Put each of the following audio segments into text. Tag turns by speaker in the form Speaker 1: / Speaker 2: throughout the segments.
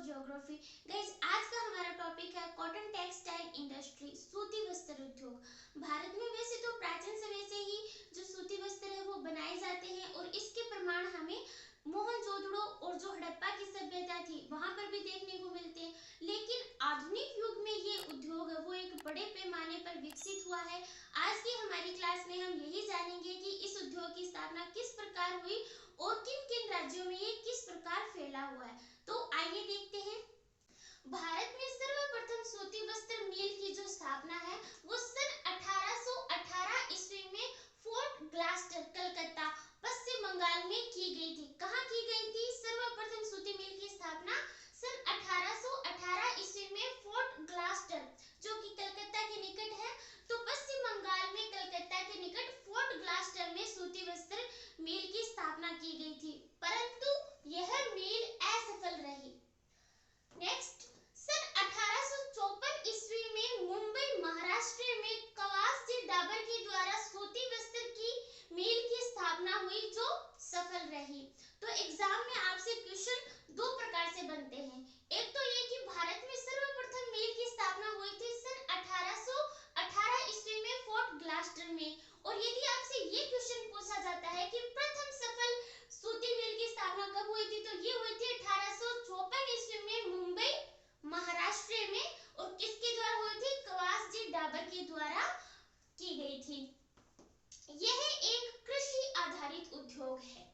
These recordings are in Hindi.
Speaker 1: ज्योग्राफी। गाइस, आज का हमारा टॉपिक है कॉटन टेक्सटाइल इंडस्ट्री, सूती वस्त्र उद्योग। भारत में वैसे तो प्राचीन समय से ही जो सूती वस्त्र है वो बनाए जाते हैं और इसके प्रमाण हमें मोहनजोदड़ो और जो हड़प्पा की सभ्यता थी वहां पर भी देखने को मिलते हैं। लेकिन आधुनिक युग में ये उद्योग है वो एक बड़े पैमाने पर विकसित हुआ है। आज की हमारी क्लास में हम यही जानेंगे कि इस उद्योग की स्थापना किस प्रकार हुई और किन किन राज्यों में ये किस प्रकार फैला हुआ है। तो आइए देखते हैं। भारत में सर्वप्रथम सूती वस्त्र मिल की जो स्थापना है वो सन 1818 ईस्वी में फोर्ट ग्लास्टर कलकत्ता पश्चिम बंगाल में की गई थी। कहाँ की गई थी सर्वप्रथम सूती मिल की स्थापना? सन 1818 ईस्वी में फोर्ट ग्लास्टर जो कि कलकत्ता के निकट है, तो पश्चिम बंगाल में कलकत्ता के निकट फोर्ट ग्लास्टर में सूती वस्त्र मिल की स्थापना की गई थी, परंतु यह मिल असफल रही। नेक्स्ट, सन 1854 ईस्वी में मुंबई महाराष्ट्र में कवासजी डाबर के द्वारा सूती वस्त्र की मिल की स्थापना हुई जो सफल रही। तो एग्जाम में आपसे क्वेश्चन दो प्रकार से बनते हैं। एक तो ये कि भारत में सर्वप्रथम मिल की स्थापना हुई थी सन 1818 ईस्वी में फोर्ट ग्लास्टर में, और यदि आपसे ये क्वेश्चन पूछा जाता है कि प्रथम सफल सूती मिल की स्थापना कब हुई थी, तो ये हुई थी 1854 ईस्वी में मुंबई महाराष्ट्र में, और किसके द्वारा हुई थी? कवासजी डाबर के द्वारा की गई थी। यह एक कृषि आधारित उद्योग है।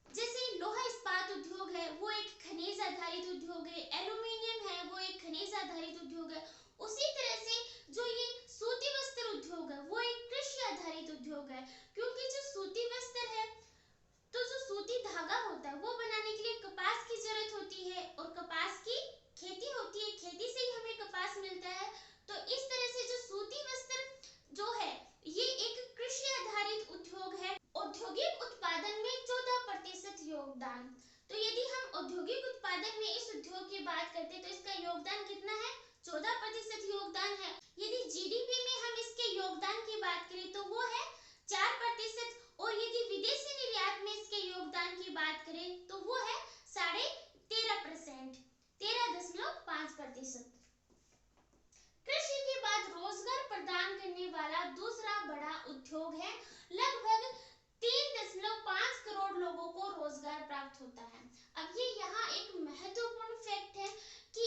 Speaker 1: जैसे लोहा इस्पात उद्योग है वो एक खनिज आधारित उद्योग है, एल्यूमिनियम है वो एक खनिज आधारित उद्योग है, उसी तरह से जो ये सूती वस्त्र उद्योग है वो एक कृषि आधारित उद्योग है। क्योंकि जो सूती वस्त्र है तो जो सूती धागा होता है वो बनाने के लिए कपास की जरूरत होती है, और कपास की खेती होती है, खेती से ही हमें कपास मिलता है। तो इस तरह से जो सूती वस्त्र जो है ये एक कृषि आधारित उद्योग है। औद्योगिक उत्पादन में 14% योगदान। तो यदि हम औद्योगिक उत्पादन में इस उद्योग की बात करते तो इसका योगदान कितना है? 14% योगदान है। यदि जीडीपी में हम इसके योगदान की बात करें तो वो है 4%, और यदि विदेशी निर्यात में इसके योगदान की बात करें तो वो है 13.5%, 13.5%। कृषि के बाद रोजगार प्रदान करने वाला दूसरा बड़ा उद्योग है। लगभग 3.5 करोड़ लोगों को रोजगार प्राप्त होता है। अब ये यहाँ एक महत्वपूर्ण फैक्ट है कि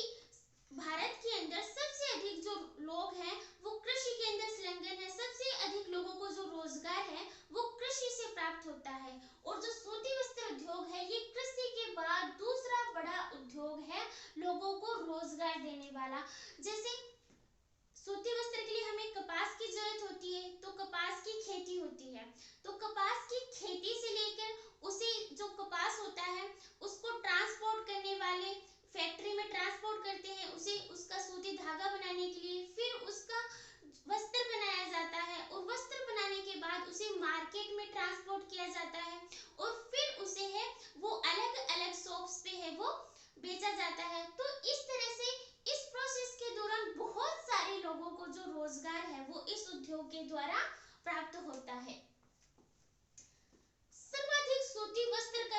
Speaker 1: भारत के अंदर सबसे अधिक जो लोग हैं वो कृषि के अंदर संलग्न है। सबसे अधिक लोगों को जो रोजगार है वो कृषि से प्राप्त होता है, और जो सूती वस्त्र उद्योग है ये कृषि के बाद दूसरा बड़ा उद्योग है लोगों को रोजगार देने वाला। जैसे सूती वस्त्र के लिए हमें कपास की जरूरत होती है, तो कपास की खेती होती है, तो कपास की खेती से लेकर उसे जो कपास होता है उसको ट्रांसपोर्ट करने वाले फैक्ट्री में ट्रांसपोर्ट करते हैं उसे, उसका सूती धागा बनाने के लिए, फिर उसका वस्त्र बनाया जाता है, और वस्त्र बनाने के बाद उसे मार्केट में ट्रांसपोर्ट किया जाता है, और फिर उसे है वो अलग अलग शॉप्स पे है वो बेचा जाता है। तो इस तरह से इस प्रोसेस के दौरान बहुत सारे लोगों को जो रोजगार है वो इस उद्योग के द्वारा प्राप्त होता है। सर्वाधिक सूती वस्त्र का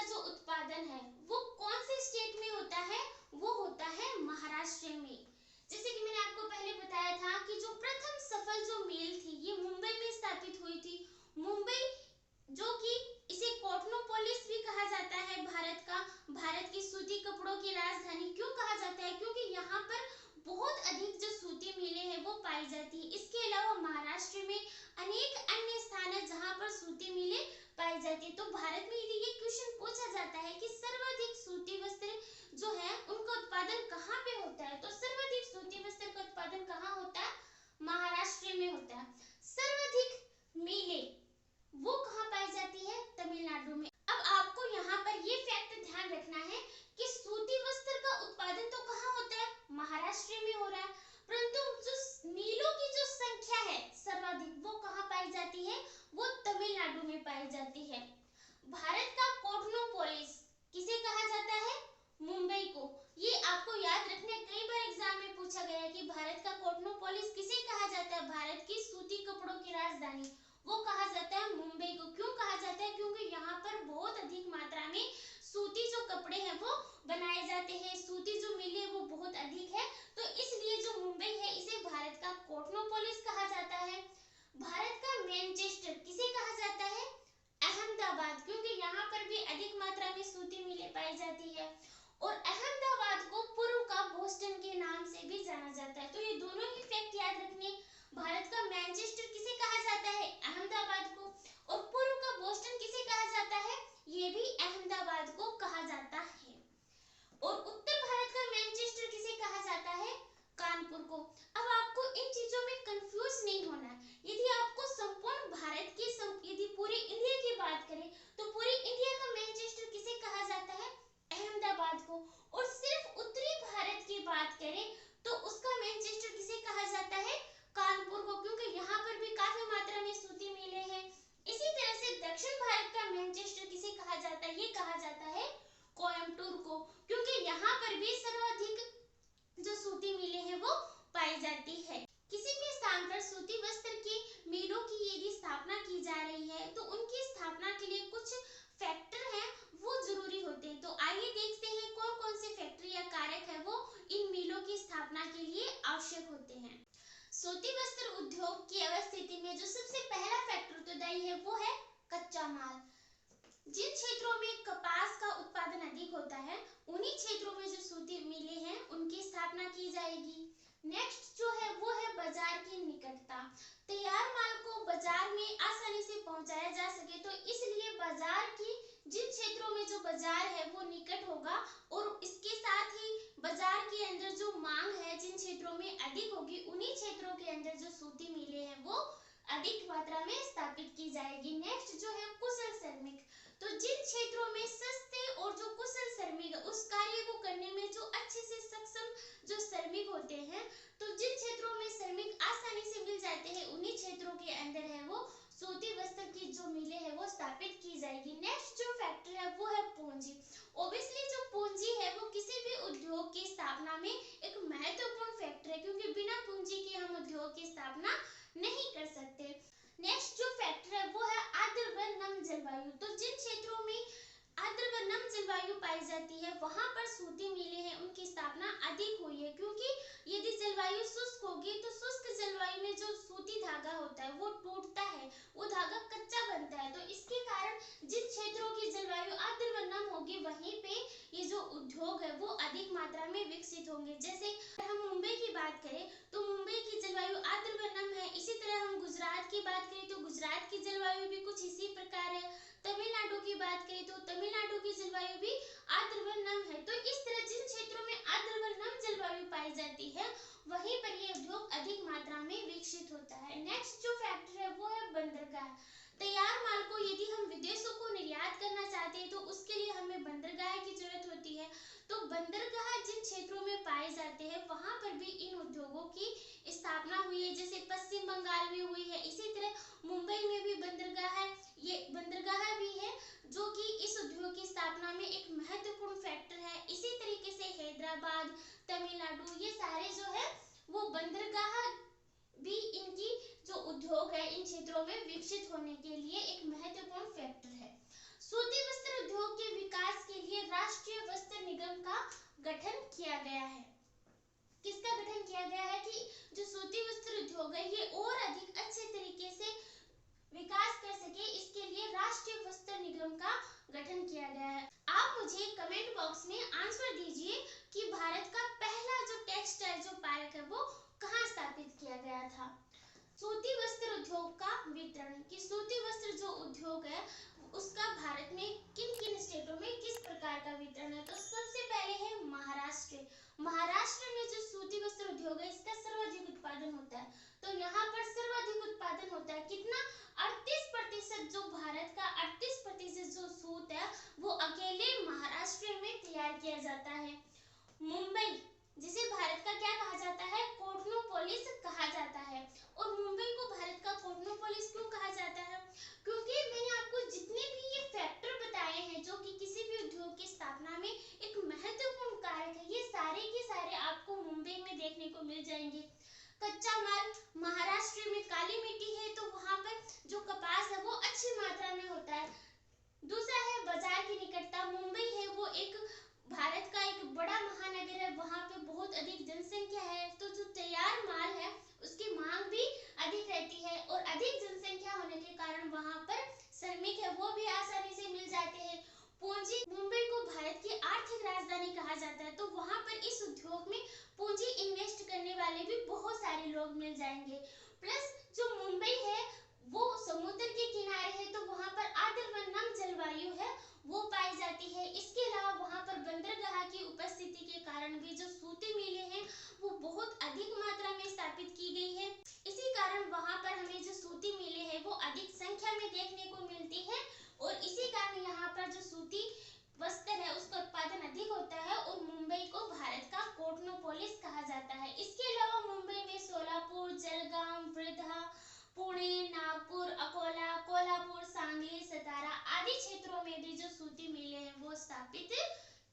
Speaker 1: जाती है। और अहमदाबाद को पूर्व का बोस्टन के नाम से भी जाना जाता है। तो ये दोनों ही फैक्ट याद रखने। भारत का मैनचेस्टर किसे कहा जाता है? अहमदाबाद को। और पूर्व का बोस्टन किसे कहा जाता है? ये भी अहमदाबाद को कहा जाता है। और उत्तर भारत का मैनचेस्टर किसे कहा जाता है? कानपुर को। अब आपको इन चीजों में कंफ्यूज नहीं होना है। यदि आपको संपूर्ण भारत की यदि पूरे इंडिया की बात करें तो पूरे इंडिया का मैनचेस्टर किसे कहा जाता है? अहमदाबाद को। और सिर्फ उत्तरी भारत की बात करें तो उसका मैनचेस्टर किसे कहा जाता है? कानपुर को, क्योंकि यहाँ पर भी काफी मात्रा में सूती मिलें हैं। इसी तरह से दक्षिण भारत का मैनचेस्टर किसे कहा जाता है? ये कहा जाता है कोयम्बटूर को, क्योंकि यहाँ पर भी सर्वाधिक जो सूती मिलें हैं वो पाई जाती है। किसी भी स्थान पर सूती वस्त्र की मिलों की यदि स्थापना की जा रही है तो उनकी स्थापना के लिए कुछ फैक्टर हैं वो जरूरी होते हैं। तो आइए देखते हैं कौन कौन से फैक्टर या कारक है वो इन मिलों की स्थापना के लिए आवश्यक होते हैं। सूती वस्त्र उद्योग की अवस्थिति में जो सबसे पहला फैक्टर उत्तरदायी है वो है कच्चा माल। जिन क्षेत्रों में कपास का उत्पादन अधिक होता है उन्हीं क्षेत्रों में जो सूती मिलें हैं उनकी स्थापना की जाएगी। नेक्स्ट जो है वो है बाजार की निकटता। तैयार माल को बाजार में आसानी से पहुंचाया जा सके तो इसलिए बाजार की जिन क्षेत्रों में जो बाजार है वो निकट होगा और इसके साथ ही बाजार के अंदर जो मांग है जिन क्षेत्रों में अधिक होगी उन्हीं क्षेत्रों के अंदर जो सूती मिलें हैं वो अधिक मात्रा में स्थापित की जाएगी। नेक्स्ट जो है कुशल श्रमिक। तो जिन क्षेत्रों में सस्ते और जो कुशल श्रमिक उस कार्य को करने में जो अच्छे से सक्षम जो श्रमिक होते हैं तो जिन क्षेत्रों में श्रमिक आसानी से मिल जाते हैं उन्हीं क्षेत्रों के अंदर है वो सूती वस्त्र की जो मिलें है वो स्थापित की जाएगी। नेक्स्ट जो फैक्टर है वो है पूंजी। ओब्वियसली जो पूंजी है वो किसी भी उद्योग की स्थापना में एक महत्वपूर्ण फैक्टर है, क्योंकि बिना पूंजी के हम उद्योग की स्थापना नहीं कर सकते। नेक्स्ट जो फैक्टर है वो है आर्द्र व नम जलवायु। तो जिन क्षेत्रों में आर्द्र व नम जलवायु पाई जाती है वहां पर सूती मिलें हैं उनकी स्थापना अधिक हुई है, क्योंकि यदि जलवायु शुष्क होगी तो शुष्क जलवायु में जो सूती धागा होता है वो टूटता है, वो धागा कच्चा बनता है। तो इसके कारण जिन क्षेत्रों की जलवायु आर्द्र व नम होगी वहीं पे ये जो उद्योग है वो अधिक मात्रा में विकसित होंगे। जैसे हम मुंबई की बात करें तो मुंबई की जलवायु आर्द्र व नम है। इसी तरह हम गुजरात की बात करें तो गुजरात की जलवायु भी कुछ इसी प्रकार है। तमिलनाडु की बात करें तो तमिलनाडु की जलवायु भी आर्द्र व नम है। तो इस तरह जिन क्षेत्रों में आर्द्र व नम जलवायु पाई जाती है वहीं पर ये उद्योग अधिक मात्रा में विकसित होता है। नेक्स्ट जो फैक्टर है वो है बंदरगाह। तैयार माल को यदि हम विदेशों को निर्यात करना चाहते हैं तो उसके लिए हमें बंदरगाह की जरूरत होती है। तो बंदरगाह जिन क्षेत्रों में पाए जाते हैं वहां पर भी इन उद्योगों की स्थापना हुई है। जैसे पश्चिम बंगाल में हुई है, इसी तरह मुंबई में भी बंदरगाह है, ये बंदरगाह भी है जो कि इस उद्योग की स्थापना में एक महत्वपूर्ण फैक्टर है। इसी तरीके से हैदराबाद, तमिलनाडु ये सारे जो है वो बंदरगाह भी इनकी जो उद्योग है इन क्षेत्रों में विकसित होने के लिए एक महत्वपूर्ण फैक्टर है। सूती वस्त्र उद्योग के विकास के लिए राष्ट्रीय वस्त्र निगम का गठन किया गया है। किसका गठन किया गया है कि जो सूती वस्त्र उद्योग है ये और अधिक अच्छे तरीके से विकास कर सके, इसके लिए राष्ट्रीय वस्त्र निगम का गठन किया गया है। आप मुझे कमेंट बॉक्स में आंसर दीजिए कि भारत का पहला जो टेक्सटाइल जो पार्क है वो कहाँ स्थापित किया गया था। सूती वस्त्र उद्योग का वितरण कि सूती वस्त्र जो उद्योग है उसका भारत में किन किन स्टेटों में किस प्रकार का वितरण है। तो सबसे पहले है महाराष्ट्र। महाराष्ट्र में जो सूती वस्त्र उद्योग है इसका सर्वाधिक उत्पादन होता है। तो यहाँ पर सर्वाधिक उत्पादन होता है कितना? 38%। जो भारत का 38% जो सूत है वो अकेले महाराष्ट्र में तैयार किया जाता है। मुंबई जिसे भारत का क्या कहा जाता है? कॉटनोपोलिस कहा जाता है। और मुंबई को भारत का कॉटनोपोलिस क्यों कहा जाता है? क्योंकि मैंने आपको जितने भी ये फैक्टर बताए हैं जो कि किसी भी उद्योग की स्थापना में एक महत्वपूर्ण कारक है, ये सारे के सारे आपको मुंबई में देखने को मिल जाएंगे। कच्चा माल महाराष्ट्र में काली मिट्टी है तो वहां पर जो कपास है वो अच्छी मात्रा में होता है। दूसरा है बाजार की निकटता। मुंबई है वो एक भारत का एक बड़ा महानगर है, वहां पे बहुत अधिक जनसंख्या है तो जो तैयार माल है उसकी मांग भी अधिक रहती है और अधिक जनसंख्या होने के कारण वहां पर श्रमिक है वो भी आसानी से मिल जाते हैं। पूंजी मुंबई को भारत की वाले भी बहुत सारे लोग मिल जाएंगे। प्लस जो मुंबई है वो समुद्र के किनारे है, तो वहाँ पर आर्द्र व नम जलवायु है वो पाई जाती है। इसके अलावा वहाँ पर बंदरगाह की उपस्थिति के कारण भी जो सूती मिलें हैं वो बहुत अधिक मात्रा में स्थापित की गई है। इसी कारण वहाँ पर हमें जो सूती मिलें हैं वो अधिक संख्या में देखने को मिलती है, और इसी कारण यहाँ पर जो सूती वस्त्र है उसका उत्पादन अधिक होता है, और मुंबई को भारत का कॉटनोपोलिस कहा जाता है। इसके अलावा मुंबई में सोलापुर, जलगांव, वर्धा, पुणे, नागपुर, अकोला, कोल्हापुर, सांगली, सतारा आदि क्षेत्रों में भी जो सूती मिलें हैं वो स्थापित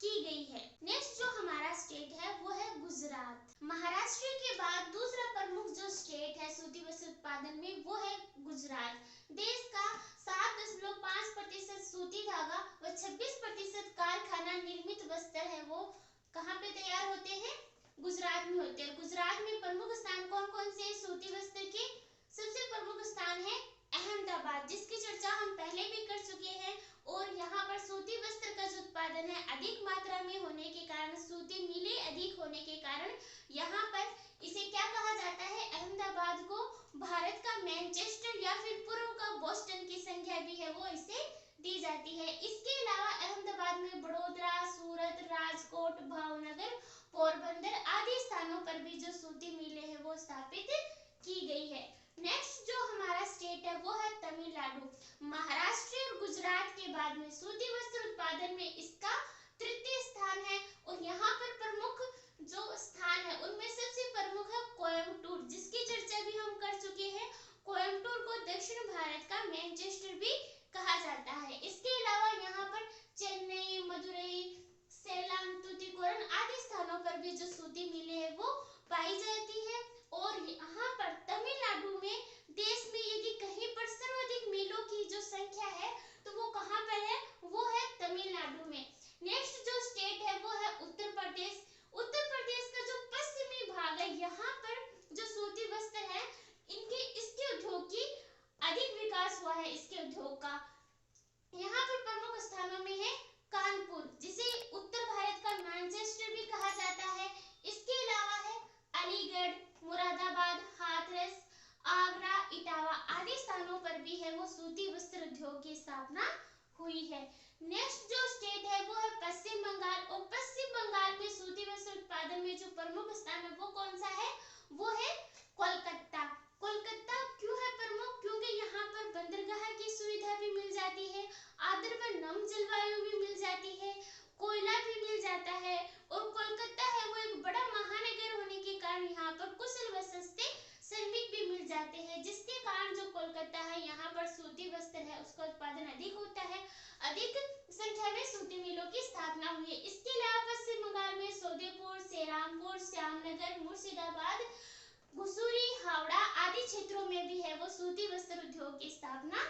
Speaker 1: की गई है। नेक्स्ट जो हमारा स्टेट है वो है गुजरात। महाराष्ट्र के बाद दूसरा प्रमुख जो स्टेट है सूती वस्त्र उत्पादन में वो है गुजरात। देश का 7.5% सूती धागा व 26% कारखाना निर्मित वस्त्र है वो कहाँ पे तैयार होते हैं? गुजरात में होते हैं। गुजरात में प्रमुख स्थान कौन कौन से सूती वस्त्र के? सबसे प्रमुख स्थान है अहमदाबाद, जिसकी चर्चा हम पहले भी कर चुके हैं। और यहाँ पर सूती वस्त्र का जो उत्पादन है अधिक मात्रा में होने के कारण, सूती मिलें अधिक होने के कारण यहाँ पर इसे क्या कहा जाता है? अहमदाबाद को भारत का मैनचेस्टर या फिर पूर्व का बोस्टन की संज्ञा भी है वो इसे दी जाती है। इसके अलावा अहमदाबाद में बड़ोदरा, सूरत, राजकोट, भावनगर, पोरबंदर आदि स्थानों पर भी जो सूती मिलें हैं वो स्थापित की गई है। नेक्स्ट जो हमारा स्टेट है वो है तमिलनाडु। महाराष्ट्र और गुजरात के बाद में सूती वस्त्र उत्पादन में इसका तृतीय स्थान है, और यहाँ पर प्रमुख जो स्थान है उनमें सबसे प्रमुख है कोयम्बटूर, जिसकी चर्चा भी हम कर चुके हैं। कोयम्बटूर को दक्षिण भारत का मैनचेस्टर भी कहा जाता है। इसके अलावा यहाँ पर चेन्नई, मदुरई, सेलम, तूतीकोरन आदि स्थानों पर भी जो सूती मिलें हैं वो पाई जाती है। और यहाँ पर तमिलनाडु में देश में यदि कहीं पर सर्वाधिक मिलों की जो संख्या है तो वो कहाँ पर है? वो है तमिलनाडु में। नेक्स्ट जो स्टेट है वो है उत्तर प्रदेश। उत्तर प्रदेश का जो पश्चिमी भाग है यहाँ पर जो सूती वस्त्र है इसके उद्योग की अधिक विकास हुआ है। इसके उद्योग का यहाँ पर प्रमुख स्थानों में है कानपुर, जिसे उत्तर भारत का मैनचेस्टर भी कहा जाता है। इसके अलावा है अलीगढ़, मुरादाबाद, हाथरस, आगरा, इटावा आदि स्थानों पर भी है वो सूती वस्त्र उद्योग की स्थापना हुई है। नेक्स्ट जो स्टेट है वो है पश्चिम बंगाल, और पश्चिम बंगाल में सूती वस्त्र उत्पादन में जो प्रमुख स्थान है वो कौन सा है? वो है कोलकाता। कोलकाता क्यों है प्रमुख? क्योंकि यहाँ पर बंदरगाह की सुविधा भी मिल जाती है, आर्द्र व नम जलवायु भी मिल जाती है, कोयला भी मिल जाता है, और कोलकाता है वो एक बड़ा महानगर होने के कारण यहाँ पर कुशल व सस्ते श्रमिक भी मिल जाते हैं, जिसके कारण जो कोलकाता है यहाँ पर सूती वस्त्र है उसका उत्पादन अधिक होता है। अधिक संख्या में सूती मिलों की स्थापना हुई है। इसके अलावा पश्चिम बंगाल में सोदेपुर, सेरामपुर, श्यामनगर, मुर्शिदाबाद, घुसूरी, हावड़ा आदि क्षेत्रों में भी है वो सूती वस्त्र उद्योग की स्थापना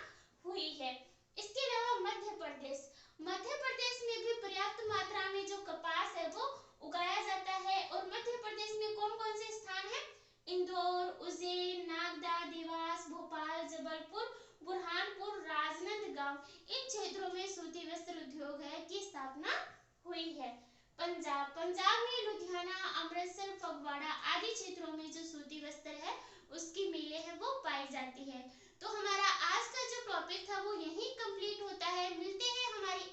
Speaker 1: हुई है। इसके अलावा मध्य प्रदेश में भी पर्याप्त मात्रा में जो कपास है वो उगाया जाता है, और मध्य प्रदेश में कौन कौन से स्थान है? इंदौर, उज्जैन, नागदा, देवास, भोपाल, जबलपुर, बुरहानपुर, राजनांदगांव इन क्षेत्रों में सूती वस्त्र उद्योग है की स्थापना हुई है। पंजाब में लुधियाना, अमृतसर, फगवाड़ा आदि क्षेत्रों में जो सूती वस्त्र है उसकी मिलें है वो पाई जाती है। तो हमारा आज का जो टॉपिक था वो यहीं कंप्लीट होता है। मिलते हैं हमारी